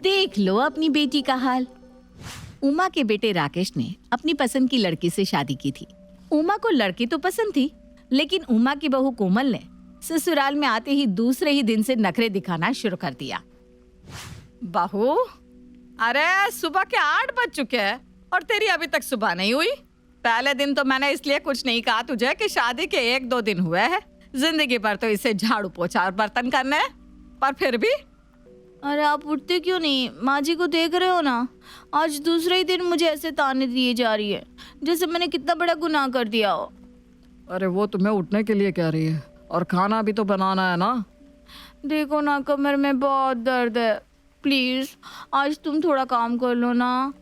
देख लो अपनी बेटी का हाल। उमा के बेटे राकेश ने अपनी पसंद की लड़की से शादी की थी। उमा को लड़की तो पसंद थी, लेकिन उमा की बहू कोमल ने ससुराल में आते ही दूसरे ही दिन से नखरे दिखाना शुरू कर दिया। बहू, अरे सुबह के 8 बज चुके हैं और तेरी अभी तक सुबह नहीं हुई। पहले दिन तो मैंने इसलिए कुछ नहीं कहा तुझे कि शादी के 1-2 दिन हुए हैं, जिंदगी भर तो इसे झाड़ू पोछा और बर्तन करने हैं, पर फिर भी। अरे आप उठते क्यों नहीं? माँ जी को देख रहे हो ना, आज दूसरे ही दिन मुझे ऐसे ताने दिए जा रही है जैसे मैंने कितना बड़ा गुनाह कर दिया हो। अरे वो तुम्हें उठने के लिए कह रही है और खाना भी तो बनाना है ना। देखो ना, कमर में बहुत दर्द है, प्लीज आज तुम थोड़ा काम कर लो ना।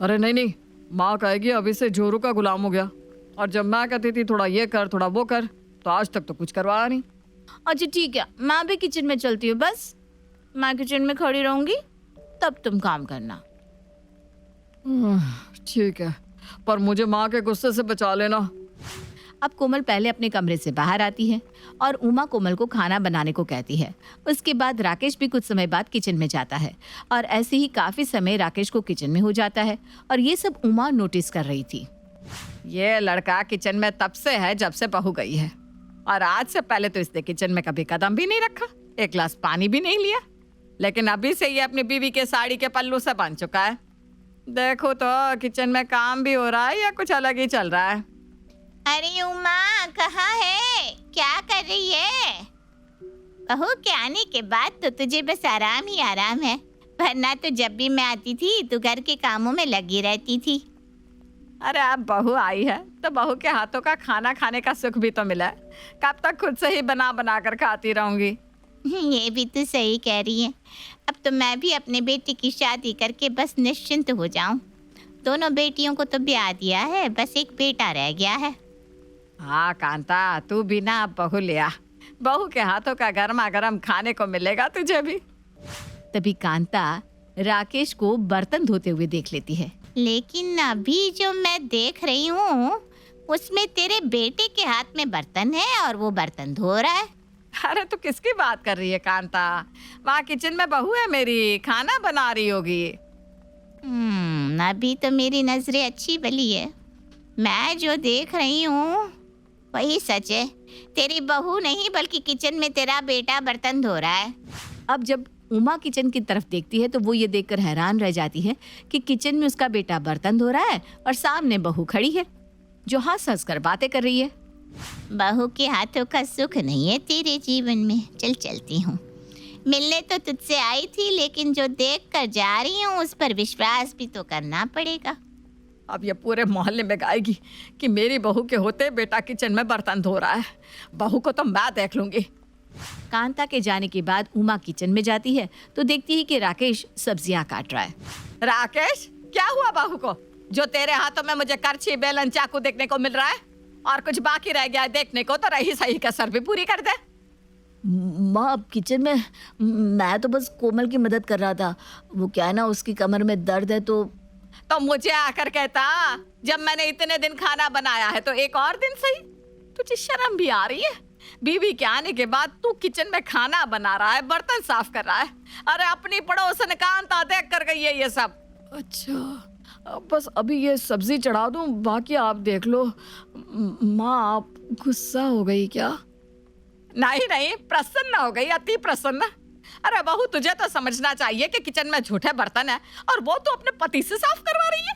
अरे नहीं नहीं, माँ कहेगी अभी से जोरू का गुलाम हो गया, और जब मैं कहती थी थोड़ा ये कर थोड़ा वो कर, तो आज तक तो कुछ करवाया नहीं। अच्छा ठीक है, मैं भी किचन में चलती हूँ। बस मैं किचन में खड़ी रहूंगी, तब तुम काम करना। ठीक है, पर मुझे माँ के गुस्से से बचा लेना। अब कोमल पहले अपने कमरे से बाहर आती है और उमा कोमल को खाना बनाने को कहती है। उसके बाद राकेश भी कुछ समय बाद किचन में जाता है और ऐसे ही काफी समय राकेश को किचन में हो जाता है और ये सब उमा नोटिस कर रही थी। ये लड़का किचन में तब से है जब से बहू गई है, और आज से पहले तो इसने किचन में कभी कदम भी नहीं रखा, एक गिलास पानी भी नहीं लिया। लेकिन अभी से ये अपनी बीवी के साड़ी के पल्लू से बन चुका है। देखो तो किचन में काम भी हो रहा है या कुछ अलग ही चल रहा है। अरे उमा, कहाँ है? क्या कर रही है? बहू के आने के बाद तो तुझे बस आराम ही आराम है, वरना तो जब भी मैं आती थी तो घर के कामों में लगी रहती थी। अरे अब बहू आई है तो बहू के हाथों का खाना खाने का सुख भी तो मिला है। कब तक खुद से ही बना बना कर खाती रहूंगी। ये भी तो सही कह रही है। अब तो मैं भी अपने बेटी की शादी करके बस निश्चिंत हो जाऊं। दोनों बेटियों को तो ब्याह दिया है, बस एक बेटा रह गया है। हाँ कांता, तू भी ना अब बहू लिया, बहू के हाथों का गर्मा गर्म खाने को मिलेगा तुझे भी। तभी कांता राकेश को बर्तन धोते हुए देख लेती है। लेकिन अभी जो मैं देख रही हूँ उसमें तेरे बेटे के हाथ में बर्तन है और वो बर्तन धो रहा है। अरे तू किसकी बात कर रही है कांता? वहाँ किचन में बहू है मेरी, खाना बना रही होगी। अभी तो मेरी नजरें अच्छी भली है, मैं जो देख रही हूँ वही सच है। तेरी बहू नहीं बल्कि किचन में तेरा बेटा बर्तन धो रहा है। अब जब उमा किचन की तरफ देखती है तो वो ये देखकर हैरान रह जाती है कि किचन में उसका बेटा बर्तन धो रहा है और सामने बहू खड़ी है जो हंस हंस कर बातें कर रही है। बहू के हाथों का सुख नहीं है तेरे जीवन में। चल चलती हूँ, मिलने तो तुझसे आई थी, लेकिन जो देख कर जा रही हूँ उस पर विश्वास भी तो करना पड़ेगा। अब ये पूरे मोहल्ले में गाएगी कि मेरी बहू के होते बेटा किचन में बर्तन धो रहा है। बहू को तो मैं देख लूंगी। कांता के जाने के बाद उमा किचन में जाती है तो देखती है कि राकेश सब्जियां काट रहा है। राकेश, क्या हुआ बहू को जो तेरे हाथों में मुझे करछी बेलन चाकू देखने को मिल रहा है, और कुछ बाकी रह गया है देखने को तो रही सही कसर भी पूरी कर दे। माँ अब किचन में मैं तो बस कोमल की मदद कर रहा था। वो क्या है ना, उसकी कमर में दर्द है तो मुझे आकर कहता, जब मैंने इतने दिन खाना बनाया है तो एक और दिन सही। तुझे शर्म भी आ रही है? बीवी के आने के बाद तू किचन में खाना बना रहा है, बर्तन साफ कर रहा है। अरे अपनी पड़ोसन कांता देख कर गई है ये सब। अच्छा, बस अभी ये सब्जी चढ़ा दूं, बाकी आप देख लो। माँ आप गुस्सा हो गई क्या? नहीं नहीं, प्रसन्न हो गई, अति प्रसन्न। अरे बहू, तुझे तो समझना चाहिए कि किचन में झूठे बर्तन है और वो तो अपने पति से साफ करवा रही है।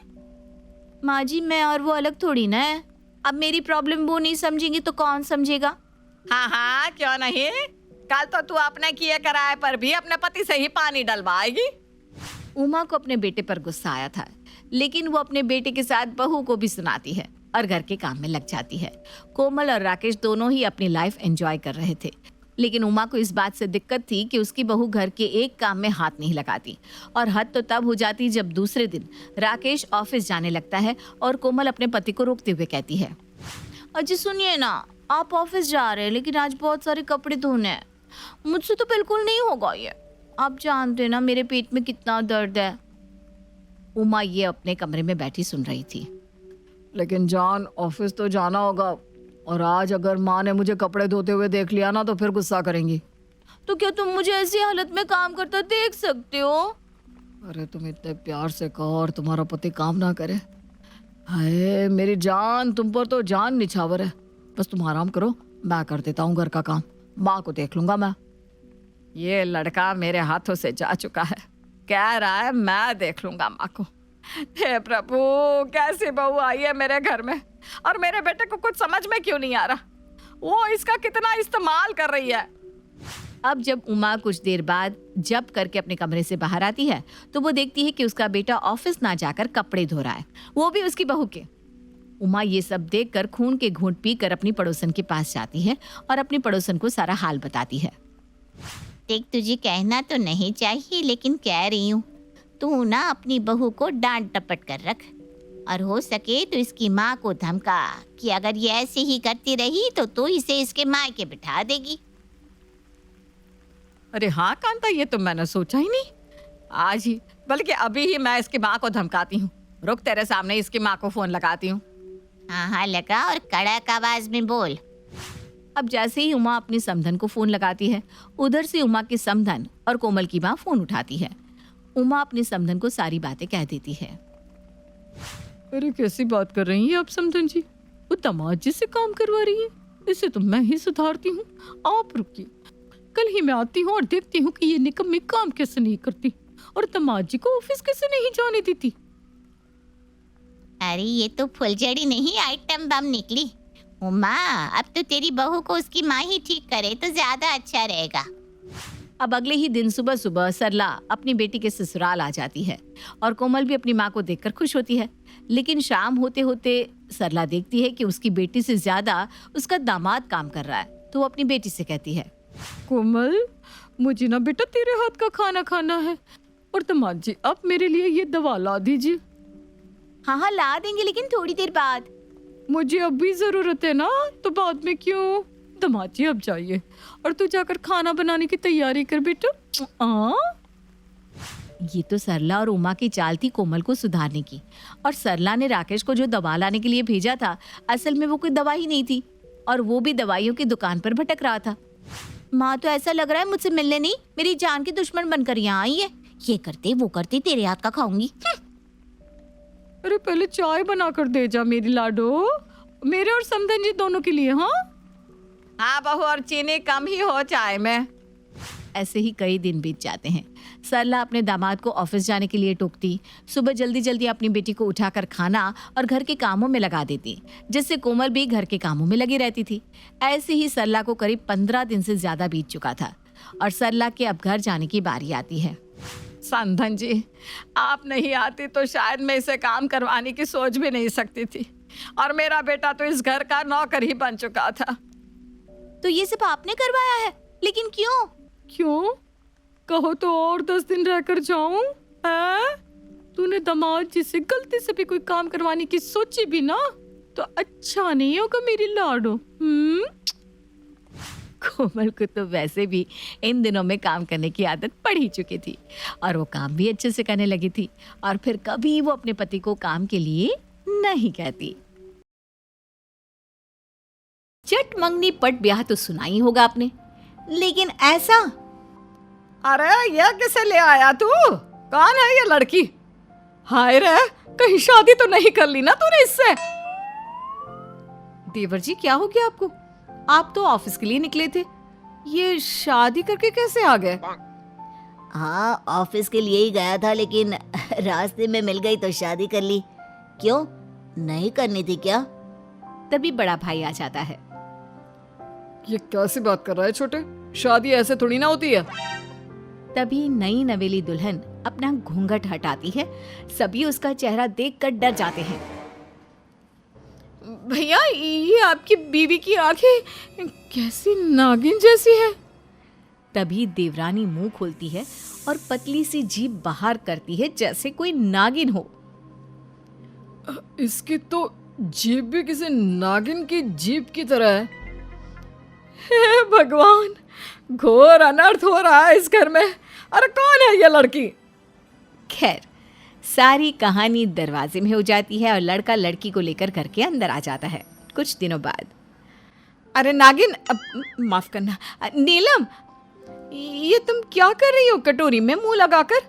माँ जी, मैं और वो अलग थोड़ी ना है। अब मेरी प्रॉब्लम वो नहीं समझेंगी तो कौन समझेगा? हाँ हाँ, क्यों नहीं। कल तो तू अपने किए कराए पर भी अपने पति से ही पानी डलवाएगी। उमा को अपने बेटे पर गुस्सा आया था, लेकिन वो अपने बेटे के साथ बहू को भी सुनाती है और घर के काम में लग जाती है। कोमल और राकेश दोनों ही अपनी लाइफ एंजॉय कर रहे थे, लेकिन उमा को इस बात से दिक्कत थी कि उसकी बहू घर के एक काम में हाथ नहीं लगाती। और हद तो तब हो जाती जब दूसरे दिन राकेश ऑफिस जाने लगता है और कोमल अपने पति को रोकते हुए कहती है, अजी सुनिए ना, आप ऑफिस जा रहे हैं लेकिन आज बहुत सारे कपड़े धोने हैं, मुझसे तो बिल्कुल नहीं होगा ये। आप जानते ना मेरे पेट में कितना दर्द है। उमा ये अपने कमरे में बैठी सुन रही थी। लेकिन जान, ऑफिस तो जाना होगा, और आज अगर माँ ने मुझे कपड़े धोते हुए देख लिया ना तो फिर गुस्सा करेंगी। तो क्या तुम मुझे ऐसी हालत में काम करता देख सकते हो? अरे तुम इतने प्यार से कहो और तुम्हारा पति काम ना करे। हाय मेरी जान, तुम पर तो जान निछावर है। बस तुम आराम करो, मैं कर देता हूँ घर का काम, माँ को देख लूंगा मैं। ये लड़का मेरे हाथों से जा चुका है, कह रहा है मैं देख लूंगा माँ को। हे प्रभु, कैसी बहू आई है मेरे घर में, और मेरे बेटे को कुछ समझ में क्यों नहीं आ रहा। वो इसका कितना इस्तेमाल कर रही है। अब जब उमा कुछ देर बाद जब करके अपने कमरे से बाहर आती है तो वो देखती है कि उसका बेटा ऑफिस ना जाकर कपड़े धो रहा है, वो भी उसकी बहू के। उमा ये सब देखकर खून के घूंट पीकर अपनी पड़ोसन के पास जाती है और अपनी पड़ोसन को सारा हाल बताती है। देख, तुझे कहना तो नहीं चाहिए लेकिन कह रही हूँ, तू ना अपनी बहू को डांट टपट कर रख, और हो सके तो इसकी माँ को धमका कि अगर ये ऐसे ही करती रही तो तू इसे इसके मायके बिठा देगी। अरे हाँ कांता, ये तो मैंने सोचा ही नहीं। आज ही, बल्कि अभी ही मैं इसकी माँ को धमकाती हूँ। रुक, तेरे सामने इसकी माँ को फोन लगाती हूँ। हाँ हाँ लगा, और कड़क आवाज में बोल। अब जैसे ही उमा अपनी समधन को फोन लगाती है, उधर से उमा की समधन और कोमल की माँ फोन उठाती है। उमा अपनी समधन को सारी बातें कह देती है। अरे कैसी बात कर रही हैं आप समधन जी, वो दामाद जी से काम करवा रही है। इसे तो मैं ही सुधारती हूँ, आप रुकिए। कल ही मैं आती हूँ और देखती हूँ कि ये निकम्मी काम कैसे नहीं करती और दामाद जी को ऑफिस कैसे नहीं जाने देती। अरे ये तो फुलझड़ी नहीं, आइटम बम निकली। उमा, अब तो तेरी बहू को उसकी माँ ही ठीक करे तो ज्यादा अच्छा रहेगा। अब अगले ही दिन सुबह सुबह सरला अपनी बेटी के ससुराल आ जाती है और कोमल भी अपनी माँ को देखकर खुश होती है। लेकिन शाम होते होते सरला देखती है कि उसकी बेटी से ज्यादा उसका दामाद काम कर रहा है, तो वो अपनी बेटी से कहती है, कोमल, मुझे ना बेटा तेरे हाथ का खाना खाना है, और दामाद जी आप मेरे लिए ये दवा ला दीजिए। हाँ हाँ ला देंगे, लेकिन थोड़ी देर बाद। मुझे अभी जरूरत है ना, तो बाद में क्यों। दामाद जी अब जाइए और तू जाकर खाना बनाने की तैयारी कर बेटा। ये तो सरला और उमा की चाल थी कोमल को सुधारने की, और सरला ने राकेश को जो दवा लाने के लिए भेजा था, असल में वो कोई दवा ही नहीं थी, और वो भी दवाइयों की दुकान पर भटक रहा था। माँ तो ऐसा लग रहा है मुझसे मिलने नहीं, मेरी जान की दुश्मन बनकर यहाँ आई है। ये करते वो करते तेरे हाथ का खाऊंगी। अरे पहले चाय बना कर दे जा मेरी लाडो, मेरे और समधन जी दोनों के लिए। हाँ बहू, और चीनी कम ही हो चाय में। ऐसे ही कई दिन बीत जाते हैं। सरला अपने दामाद को ऑफिस जाने के लिए टोकती, सुबह जल्दी जल्दी अपनी बेटी को उठाकर खाना और घर के कामों में लगा देती, जिससे कोमल भी घर के कामों में लगी रहती थी। ऐसे ही सरला को करीब 15 दिन से ज्यादा बीत चुका था और सरला के अब घर जाने की बारी आती है। समधन जी, आप नहीं आती तो शायद मैं इसे काम करवाने की सोच भी नहीं सकती थी, और मेरा बेटा तो इस घर का नौकर ही बन चुका था। तो ये सब आपने करवाया है, लेकिन क्यों? क्यों कहो तो और 10 दिन रहकर जाऊं? तूने दामाद जी से गलती से भी कोई काम करवाने की सोची भी ना तो अच्छा नहीं होगा मेरी लाडो। कोमल को तो वैसे भी इन दिनों में काम करने की आदत पड़ ही चुकी थी और वो काम भी अच्छे से करने लगी थी, और फिर कभी वो अपने पति को काम के लिए नहीं कहती। चट मंगनी पट ब्याह तो सुना ही होगा आपने, लेकिन ऐसा। अरे ये किसे ले आया तू? कौन है ये लड़की? हाय रे, कहीं शादी तो नहीं कर ली ना तूने इससे? देवर जी क्या हो गया आपको? आप तो ऑफिस के लिए निकले थे, ये शादी करके कैसे आ गए? हाँ, ऑफिस के लिए ही गया था, लेकिन रास्ते में मिल गई तो शादी कर ली। क्यों, नहीं करनी थी क्या? तभी बड़ा भाई आ जाता है। ये कैसी बात कर रहा है छोटे? शादी ऐसे थोड़ी ना होती है। तभी नई नवेली दुल्हन अपना घूंघट हटाती है। सभी उसका चेहरा देखकर डर जाते हैं। भैया, ये आपकी बीवी की आंखें कैसी नागिन जैसी है। तभी देवरानी मुंह खोलती है और पतली सी जीभ बाहर करती है जैसे कोई नागिन हो। इसकी तो जीभ भी किसी नागिन की जीभ की तरह है। हे भगवान, घोर अनर्थ हो रहा है इस घर में। अरे कौन है ये लड़की? खैर, सारी कहानी दरवाजे में हो जाती है और लड़का लड़की को लेकर घर के अंदर आ जाता है। कुछ दिनों बाद, अरे नागिन, माफ करना, नीलम, ये तुम क्या कर रही हो कटोरी में मुंह लगाकर?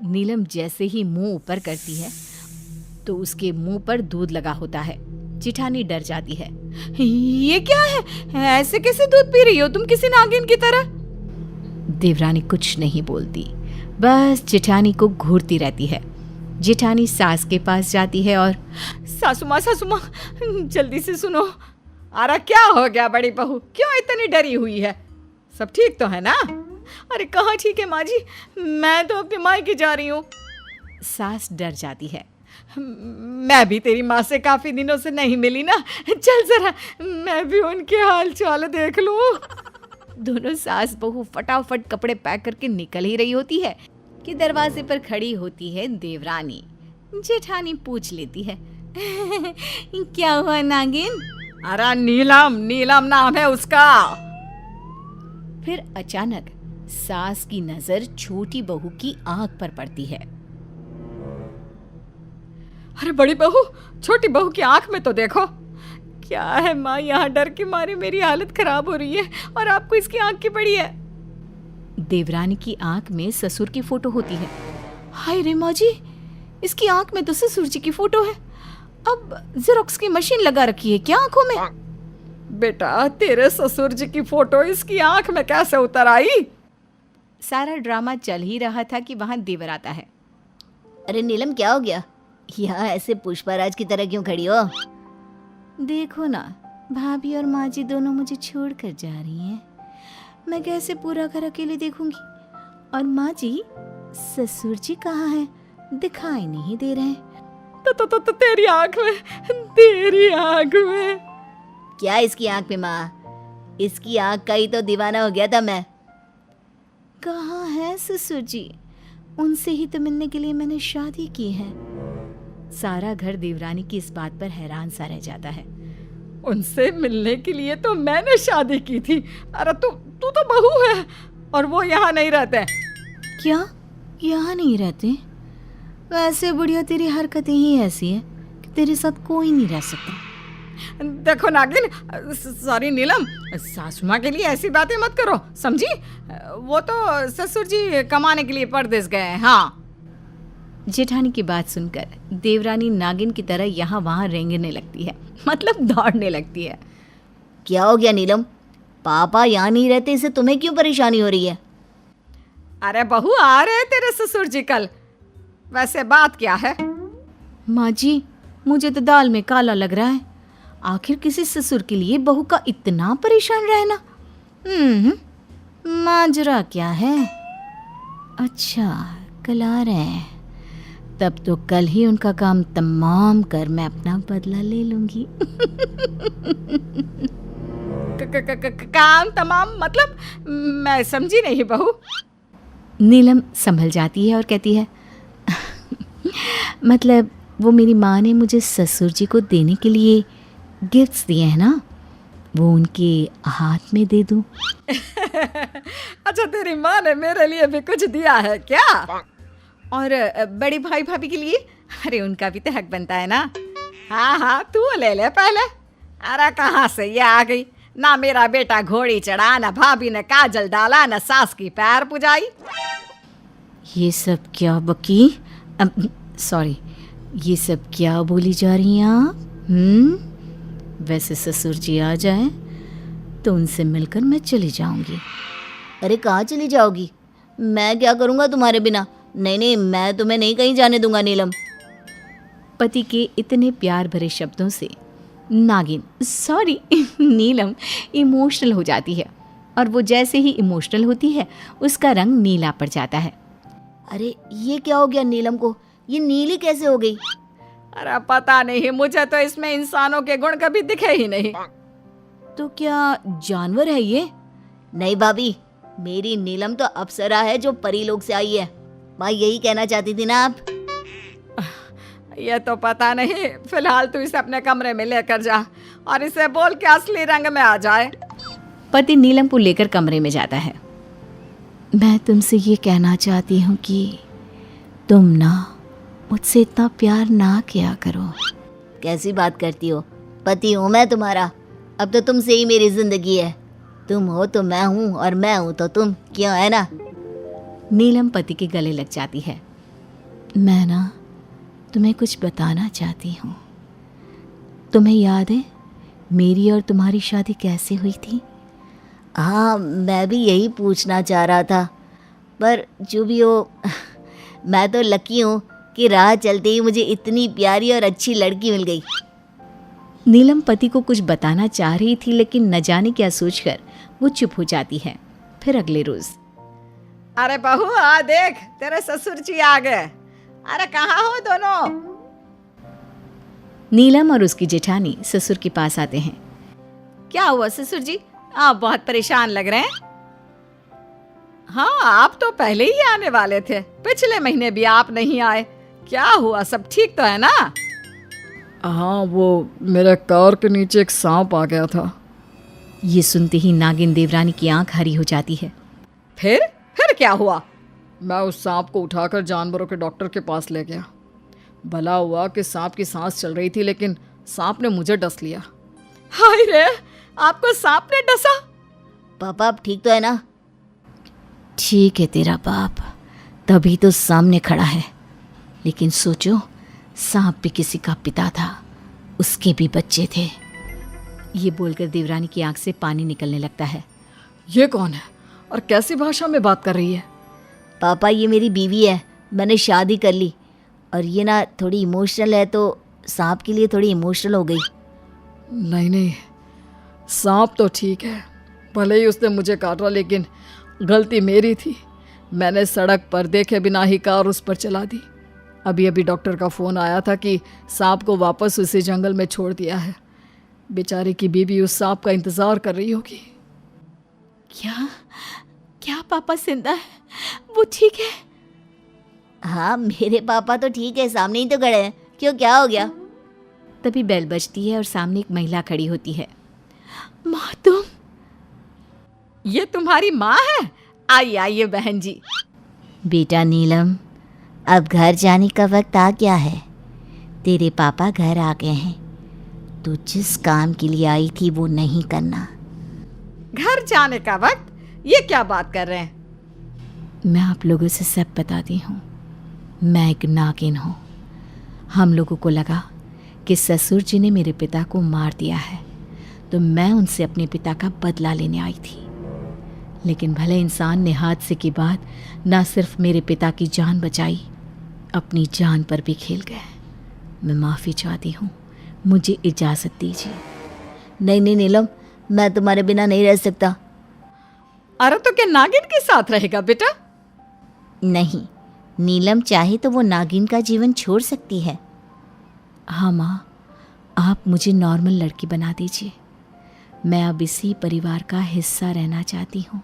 नीलम जैसे ही मुंह ऊपर करती है तो उसके मुंह पर दूध लगा होता है। जेठानी डर जाती है। ये क्या है? ऐसे कैसे दूध पी रही हो तुम किसी नागिन की तरह? देवरानी कुछ नहीं बोलती, बस जेठानी को घूरती रहती है। जेठानी सास के पास जाती है और सासू माँ जल्दी से सुनो। अरे क्या हो गया बड़ी बहू, क्यों इतनी डरी हुई है? सब ठीक तो है ना? अरे कहाँ ठीक है माँ जी, मैं तो अपनी मायके जा रही हूँ। सास डर जाती है। मैं भी तेरी माँ से काफी दिनों से नहीं मिली ना, चल जरा मैं भी उनके हाल चाल देख लूं। दोनों सास बहू फटाफट कपड़े पैक करके निकल ही रही होती है कि दरवाजे पर खड़ी होती है देवरानी। जेठानी पूछ लेती है, क्या हुआ नागिन? अरे नीलम, नीलम नाम है उसका। फिर अचानक सास की नजर छोटी बहू की आंख पर पड़ती है। अरे बड़ी बहू, छोटी बहू की आंख में तो देखो। क्या है माँ, यहाँ डर के मारे मेरी हालत खराब हो रही है और आपको इसकी आंख की पड़ी है। देवरानी की आंख में ससुर की फोटो होती है। हाय रे माँ जी, इसकी आंख में तो ससुर जी की फोटो है। अब जेरोक्स की मशीन लगा रखी है क्या आंखों में? बेटा तेरे ससुर जी की फोटो इसकी आंख में कैसे उतर आई? सारा ड्रामा चल ही रहा था कि वहां देवर आता है। अरे नीलम क्या हो गया? यहाँ ऐसे पुष्पराज की तरह क्यों खड़ी हो? देखो ना, भाभी और माँ जी दोनों मुझे छोड़कर जा रही हैं। मैं कैसे पूरा घर अकेले देखूंगी? और माँ जी, ससुर जी कहाँ हैं? दिखाई नहीं दे रहे। तो तेरी आंख में, तेरी आंख में। क्या इसकी आंख में माँ? इसकी आंख का ही तो दीवाना हो गया था मैं। कहाँ है ससुर जी? उनसे ही तो मिलने के लिए मैंने शादी की है। सारा घर देवरानी की इस बात पर हैरान सा रह जाता है। उनसे मिलने के लिए तो मैंने शादी की थी। अरे तू तो बहू है और वो यहाँ नहीं रहते। क्या यहाँ नहीं रहते? वैसे बुढ़िया तेरी हरकतें ही ऐसी है कि तेरे साथ कोई नहीं रह सकता। देखो नागिन, सॉरी नीलम, सासू माँ के लिए ऐसी बातें मत करो, समझी? वो तो ससुर जी कमाने के लिए परदेस गए हैं। हाँ। जेठानी की बात सुनकर देवरानी नागिन की तरह यहाँ वहाँ रेंगने लगती है, मतलब दौड़ने लगती है। क्या हो गया नीलम? पापा यहाँ नहीं रहते, इससे तुम्हें क्यों परेशानी हो रही है? अरे बहू आ रहे तेरे ससुर जी कल। वैसे बात क्या है? माँ जी, मुझे तो दाल में काला लग रहा है। आखिर किसी ससुर के लिए बहू का इतना परेशान रहना। माजरा क्या है? अच्छा, कल आ रहे हैं, तब तो कल ही उनका काम तमाम कर मैं अपना बदला ले लूंगी। काम तमाम मतलब? मैं समझी नहीं बहू। नीलम संभल जाती है और कहती है, मतलब वो मेरी माँ ने मुझे ससुर जी को देने के लिए गिफ्ट्स दिए हैं ना, वो उनके हाथ में दे दूं। अच्छा, तेरी माँ ने मेरे लिए भी कुछ दिया है क्या? और बड़े भाई भाभी के लिए? अरे उनका भी तो हक बनता है ना। हाँ, तू ले ले पहले। अरे कहाँ से ये आ गई? ना मेरा बेटा घोड़ी चढ़ा, ना भाभी ने काजल डाला, ना सास की पैर पुजाई। ये सब क्या बकी? सॉरी, ये सब क्या बोली जा रही हैं आप? वैसे ससुर जी आ जाएं तो उनसे मिलकर मैं चली जाऊंगी। अरे कहाँ चली जाओगी? मैं क्या करूँगा तुम्हारे बिना? नहीं, मैं तुम्हें नहीं कहीं जाने दूंगा नीलम। पति के इतने प्यार भरे शब्दों से नागिन, सॉरी नीलम, इमोशनल हो जाती है। और वो जैसे ही इमोशनल होती है उसका रंग नीला पड़ जाता है। अरे ये क्या हो गया नीलम को? ये नीली कैसे हो गई? अरे पता नहीं, मुझे तो इसमें इंसानों के गुण कभी दिखे ही नहीं। तो क्या जानवर है ये? नहीं भाभी, मेरी नीलम तो अप्सरा है जो परी लोक से आई है। माँ यही कहना चाहती थी ना आप? ये तो पता नहीं। फिलहाल तू इसे अपने कमरे में लेकर जा और इसे बोल के असली रंग में आ जाए। पति नीलम को लेकर कमरे में जाता है। मैं तुमसे ये कहना चाहती हूँ कि तुम ना मुझसे इतना प्यार ना किया करो। कैसी बात करती हो? पति हूँ मैं तुम्हारा, अब तो तुमसे ही मेरी जिंदगी है। तुम हो तो मैं हूँ और मैं हूँ तो तुम, क्यों है ना? नीलम पति के गले लग जाती है। मैं ना तुम्हें कुछ बताना चाहती हूँ। तुम्हें याद है मेरी और तुम्हारी शादी कैसे हुई थी? हाँ, मैं भी यही पूछना चाह रहा था, पर जो भी हो मैं तो लकी हूँ कि राह चलते ही मुझे इतनी प्यारी और अच्छी लड़की मिल गई। नीलम पति को कुछ बताना चाह रही थी, लेकिन न जाने क्या सोचकर वो चुप हो जाती है। फिर अगले रोज, अरे बहू आ देख, तेरे ससुर जी आ गए। अरे कहाँ हो दोनों? नीलम और उसकी जेठानी ससुर के पास आते हैं। क्या हुआ ससुर जी, आप बहुत परेशान लग रहे हैं। हाँ, आप तो पहले ही आने वाले थे, पिछले महीने भी आप नहीं आए। क्या हुआ, सब ठीक तो है ना? हाँ, वो मेरे कार के नीचे एक सांप आ गया था। ये सुनते ही नागिन देवरानी की आंख हरी हो जाती है। फिर क्या हुआ? मैं उस सांप को उठाकर जानवरों के डॉक्टर के पास ले गया। भला हुआ कि सांप की सांस चल रही थी, लेकिन सांप ने मुझे डस लिया। हाय रे, आपको सांप ने डसा? पापा आप ठीक तो है ना? ठीक है तेरा बाप, तभी तो सामने खड़ा है। लेकिन सोचो, सांप भी किसी का पिता था, उसके भी बच्चे थे। ये बोलकर देवरानी की आंख से पानी निकलने लगता है। ये कौन है और कैसी भाषा में बात कर रही है? पापा ये मेरी बीवी है, मैंने शादी कर ली, और ये ना थोड़ी इमोशनल है, तो सांप के लिए थोड़ी इमोशनल हो गई। नहीं, सांप तो ठीक है, भले ही उसने मुझे काटा, लेकिन गलती मेरी थी। मैंने सड़क पर देखे बिना ही कार उस पर चला दी। अभी डॉक्टर का फ़ोन आया था कि सांप को वापस उसी जंगल में छोड़ दिया है। बेचारी की बीवी उस सांप का इंतज़ार कर रही होगी। क्या पापा जिंदा है? वो ठीक है? हाँ, मेरे पापा तो ठीक है, सामने ही तो खड़े हैं। क्यों, क्या हो गया? तभी बेल बजती है और सामने एक महिला खड़ी होती है। माँ, तुम? ये तुम्हारी माँ है? आइए बहन जी। बेटा नीलम, अब घर जाने का वक्त आ गया है। तेरे पापा घर आ गए हैं। तू जिस काम के लिए आई थी वो नहीं करना। घर जाने का वक्त? ये क्या बात कर रहे हैं? मैं आप लोगों से सब बताती हूँ। मैं एक नागिन हूँ। हम लोगों को लगा कि ससुर जी ने मेरे पिता को मार दिया है, तो मैं उनसे अपने पिता का बदला लेने आई थी। लेकिन भले इंसान ने हादसे के बाद न सिर्फ मेरे पिता की जान बचाई, अपनी जान पर भी खेल गए। मैं माफ़ी चाहती हूँ, मुझे इजाज़त दीजिए। नहीं नीलम, मैं तुम्हारे बिना नहीं रह सकता। अरे तो क्या नागिन के साथ रहेगा बेटा? नहीं, नीलम चाहे तो वो नागिन का जीवन छोड़ सकती है। हाँ माँ, आप मुझे नॉर्मल लड़की बना दीजिए। मैं अब इसी परिवार का हिस्सा रहना चाहती हूँ।